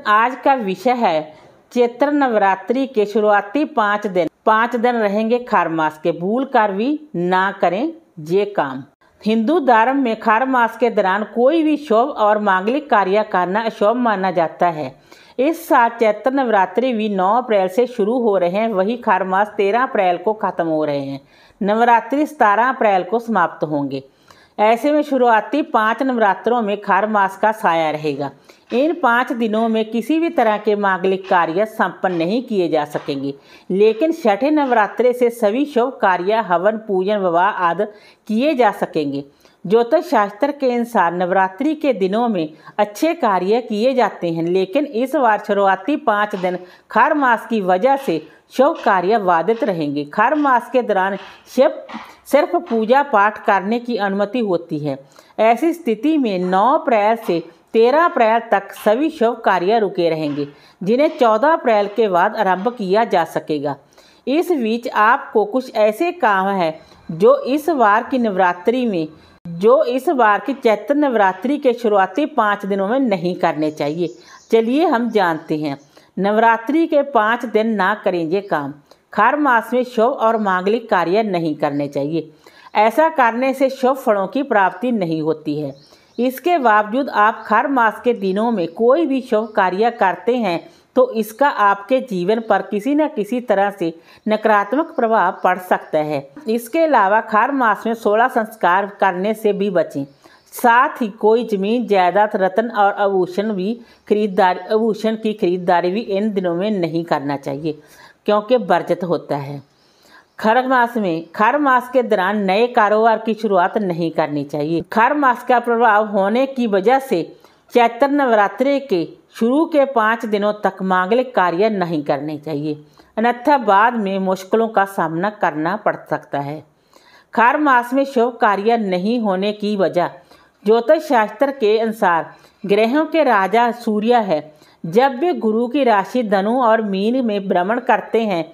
आज का विषय है चैत्र नवरात्रि के शुरुआती 5 दिन रहेंगे खार मास के। भूल कर भी ना करें ये काम। हिंदू धर्म में खार मास के दौरान कोई भी शुभ और मांगलिक कार्य करना अशुभ माना जाता है। इस साल चैत्र नवरात्रि भी 9 अप्रैल से शुरू हो रहे हैं, वही खार मास 13 अप्रैल को खत्म हो रहे हैं। नवरात्रि 17 अप्रैल को समाप्त होंगे। ऐसे में शुरुआती 5 नवरात्रों में खार मास का साया रहेगा। इन 5 दिनों में किसी भी तरह के मांगलिक कार्य संपन्न नहीं किए जा सकेंगे, लेकिन छठे नवरात्रे से सभी शुभ कार्य, हवन, पूजन, विवाह आदि किए जा सकेंगे। ज्योतिष शास्त्र के अनुसार नवरात्रि के दिनों में अच्छे कार्य किए जाते हैं, लेकिन इस बार शुरुआती 5 दिन खार मास की वजह से शुभ कार्य बाधित रहेंगे। खार मास के दौरान सिर्फ पूजा पाठ करने की अनुमति होती है। ऐसी स्थिति में 9 अप्रैल से 13 अप्रैल तक सभी शुभ कार्य रुके रहेंगे, जिन्हें 14 अप्रैल के बाद आरंभ किया जा सकेगा। इस बीच आपको कुछ ऐसे काम हैं जो इस बार की चैत्र नवरात्रि के शुरुआती 5 दिनों में नहीं करने चाहिए। चलिए हम जानते हैं। नवरात्रि के 5 दिन ना करें ये काम। खार मास में शुभ और मांगलिक कार्य नहीं करने चाहिए। ऐसा करने से शुभ फलों की प्राप्ति नहीं होती है। इसके बावजूद आप खार मास के दिनों में कोई भी शुभ कार्य करते हैं तो इसका आपके जीवन पर किसी न किसी तरह से नकारात्मक प्रभाव पड़ सकता है। इसके अलावा खार मास में 16 संस्कार करने से भी बचें। साथ ही कोई जमीन, जायदाद, रत्न और आभूषण की खरीदारी भी इन दिनों में नहीं करना चाहिए, क्योंकि वर्जित होता है। खार मास के दौरान नए कारोबार की शुरुआत नहीं करनी चाहिए। खार मास का प्रभाव होने की वजह से चैत्र नवरात्रि के शुरू के 5 दिनों तक मांगलिक कार्य नहीं करने चाहिए, अन्यथा बाद में मुश्किलों का सामना करना पड़ सकता है। खार मास में शुभ कार्य नहीं होने की वजह ज्योतिष शास्त्र के अनुसार ग्रहों के राजा सूर्य है। जब वे गुरु की राशि धनु और मीन में भ्रमण करते हैं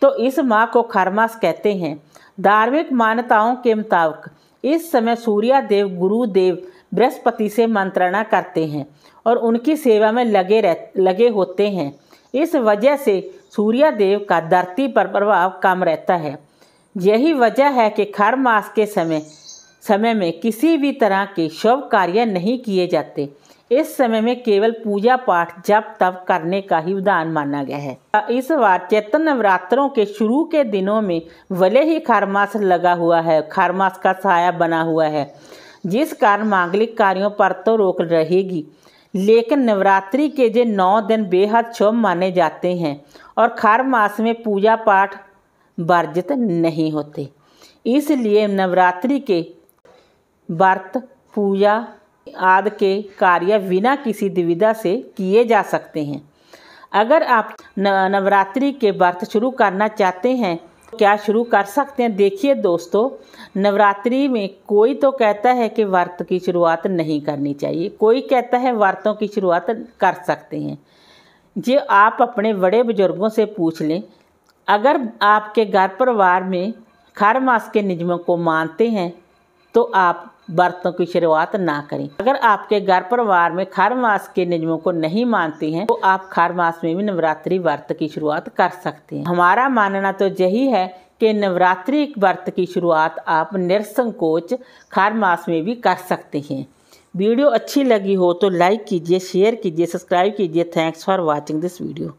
तो इस माह को खार मास कहते हैं। धार्मिक मान्यताओं के मुताबिक इस समय सूर्य देव गुरुदेव बृहस्पति से मंत्रणा करते हैं और उनकी सेवा में लगे होते हैं। इस वजह से सूर्य देव का धरती पर प्रभाव कम रहता है। यही वजह है कि खार मास के समय में किसी भी तरह के शुभ कार्य नहीं किए जाते। इस समय में केवल पूजा पाठ, जप तप करने का ही विधान माना गया है। इस बार चैत्र नवरात्रों के शुरू के दिनों में भले ही खार मास लगा हुआ है, खार मास का साया बना हुआ है, जिस कारण मांगलिक कार्यों पर तो रोक रहेगी, लेकिन नवरात्रि के जो 9 दिन बेहद शुभ माने जाते हैं और खार मास में पूजा पाठ वर्जित नहीं होते। इसलिए नवरात्रि के व्रत, पूजा आदि के कार्य बिना किसी दुविधा से किए जा सकते हैं। अगर आप नवरात्रि के व्रत शुरू करना चाहते हैं तो क्या शुरू कर सकते हैं। देखिए दोस्तों, नवरात्रि में कोई तो कहता है कि व्रत की शुरुआत नहीं करनी चाहिए, कोई कहता है व्रतों की शुरुआत कर सकते हैं। जो आप अपने बड़े बुजुर्गों से पूछ लें। अगर आपके घर परिवार में खार मास के नियमों को मानते हैं तो आप व्रतों की शुरुआत ना करें। अगर आपके घर परिवार में खार मास के नियमों को नहीं मानते हैं तो आप खार मास में भी नवरात्रि व्रत की शुरुआत कर सकते हैं। हमारा मानना तो यही है कि नवरात्रि व्रत की शुरुआत आप निसंकोच खार मास में भी कर सकते हैं। वीडियो अच्छी लगी हो तो लाइक कीजिए, शेयर कीजिए, सब्सक्राइब कीजिए। Thanks for watching this video.